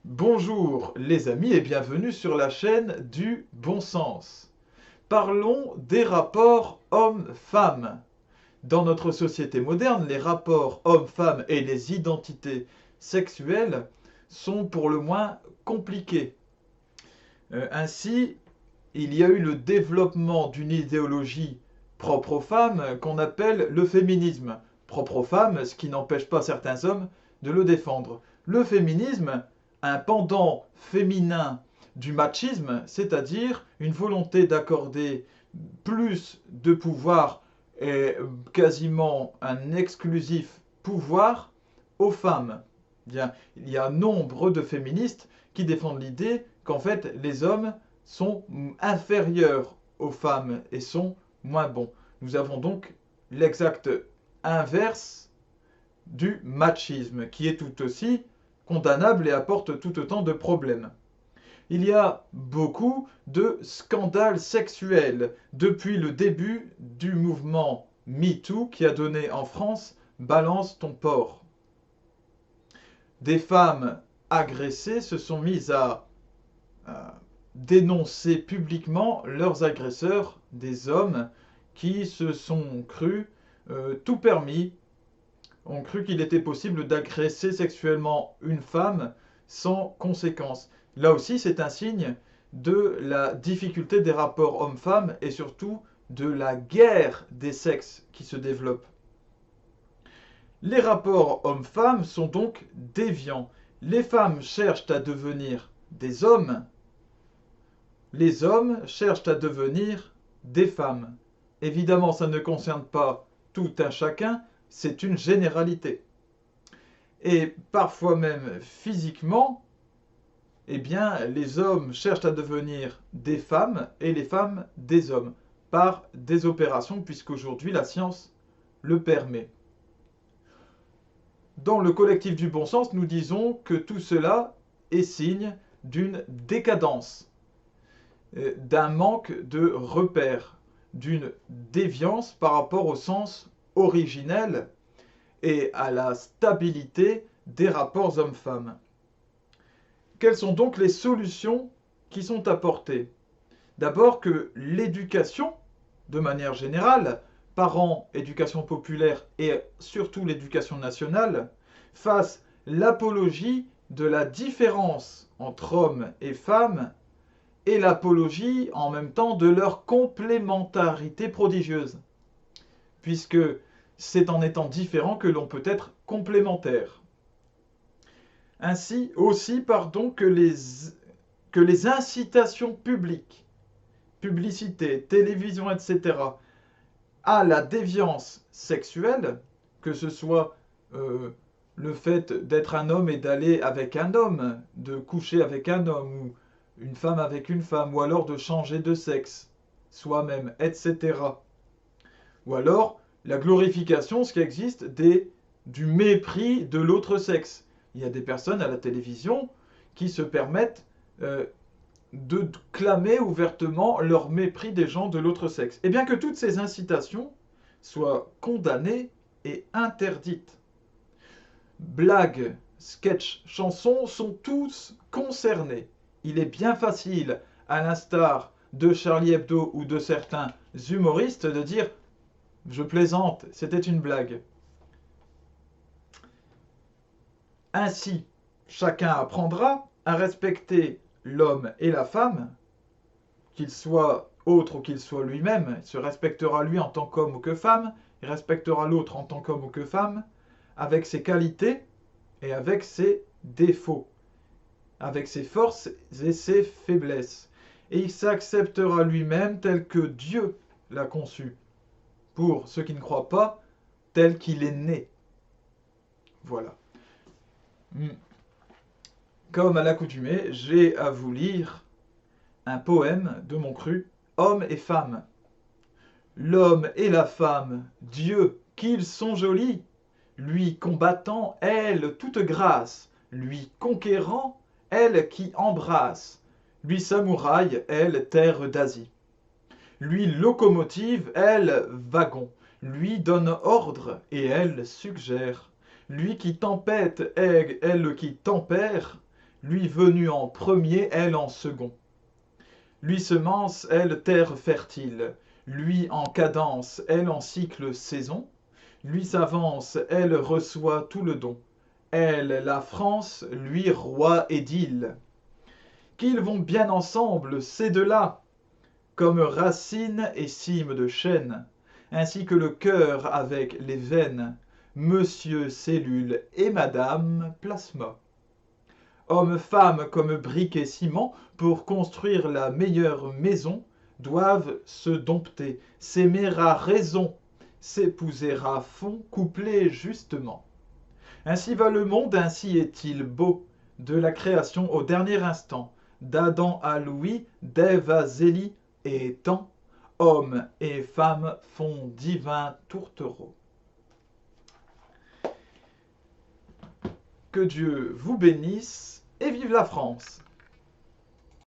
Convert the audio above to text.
Bonjour les amis et bienvenue sur la chaîne du bon sens. Parlons des rapports hommes-femmes. Dans notre société moderne, les rapports hommes-femmes et les identités sexuelles sont pour le moins compliqués. Ainsi, il y a eu le développement d'une idéologie propre aux femmes qu'on appelle le féminisme. Propre aux femmes, ce qui n'empêche pas certains hommes de le défendre. Le féminisme, un pendant féminin du machisme, c'est-à-dire une volonté d'accorder plus de pouvoir et quasiment un exclusif pouvoir aux femmes. Bien, il y a nombre de féministes qui défendent l'idée qu'en fait les hommes sont inférieurs aux femmes et sont moins bons. Nous avons donc l'exact inverse du machisme, qui est tout aussi condamnable et apporte tout autant de problèmes. Il y a beaucoup de scandales sexuels depuis le début du mouvement MeToo qui a donné en France Balance ton porc. Des femmes agressées se sont mises à dénoncer publiquement leurs agresseurs, des hommes qui se sont crus tout permis, ont cru qu'il était possible d'agresser sexuellement une femme sans conséquence. Là aussi, c'est un signe de la difficulté des rapports hommes-femmes et surtout de la guerre des sexes qui se développe. Les rapports hommes-femmes sont donc déviants. Les femmes cherchent à devenir des hommes, les hommes cherchent à devenir des femmes. Évidemment, ça ne concerne pas tout un chacun, c'est une généralité. Et parfois même physiquement, eh bien, les hommes cherchent à devenir des femmes et les femmes des hommes par des opérations, puisqu'aujourd'hui la science le permet. Dans le collectif du bon sens, nous disons que tout cela est signe d'une décadence, d'un manque de repères, d'une déviance par rapport au sens originel et à la stabilité des rapports hommes-femmes. Quelles sont donc les solutions qui sont apportées? D'abord que l'éducation, de manière générale, parents, éducation populaire et surtout l'éducation nationale, fasse l'apologie de la différence entre hommes et femmes et l'apologie en même temps de leur complémentarité prodigieuse. Puisque c'est en étant différent que l'on peut être complémentaire. Ainsi aussi, que les incitations publiques, publicité, télévision, etc., à la déviance sexuelle, que ce soit le fait d'être un homme et d'aller avec un homme, de coucher avec un homme, ou une femme avec une femme, ou alors de changer de sexe soi-même, etc. Ou alors la glorification, ce qui existe, du mépris de l'autre sexe. Il y a des personnes à la télévision qui se permettent de clamer ouvertement leur mépris des gens de l'autre sexe. Et bien que toutes ces incitations soient condamnées et interdites. Blagues, sketchs, chansons sont tous concernés. Il est bien facile, à l'instar de Charlie Hebdo ou de certains humoristes, de dire « je plaisante, c'était une blague ». Ainsi, chacun apprendra à respecter l'homme et la femme, qu'il soit autre ou qu'il soit lui-même. Il se respectera lui en tant qu'homme ou que femme, il respectera l'autre en tant qu'homme ou que femme, avec ses qualités et avec ses défauts, avec ses forces et ses faiblesses. Et il s'acceptera lui-même tel que Dieu l'a conçu, pour ceux qui ne croient pas, tel qu'il est né. Voilà. Comme à l'accoutumée, j'ai à vous lire un poème de mon cru, Homme et femme. L'homme et la femme, Dieu, qu'ils sont jolis, lui combattant, elle toute grâce, lui conquérant, elle qui embrasse, lui samouraï, elle terre d'Asie. Lui locomotive, elle wagon, lui donne ordre et elle suggère. Lui qui tempête, elle qui tempère, lui venu en premier, elle en second. Lui semence, elle terre fertile, lui en cadence, elle en cycle saison. Lui s'avance, elle reçoit tout le don. Elle, la France, lui roi édile. Qu'ils vont bien ensemble, ces deux-là, comme racine et cime de chêne, ainsi que le cœur avec les veines, monsieur cellule et madame plasma. Hommes-femmes comme briques et ciment, pour construire la meilleure maison, doivent se dompter, s'aimer à raison, s'épouser à fond, couplés justement. Ainsi va le monde, ainsi est-il beau, de la création au dernier instant, d'Adam à Louis, d'Ève à Zélie, et tant, hommes et femmes font divin tourtereau. Que Dieu vous bénisse et vive la France!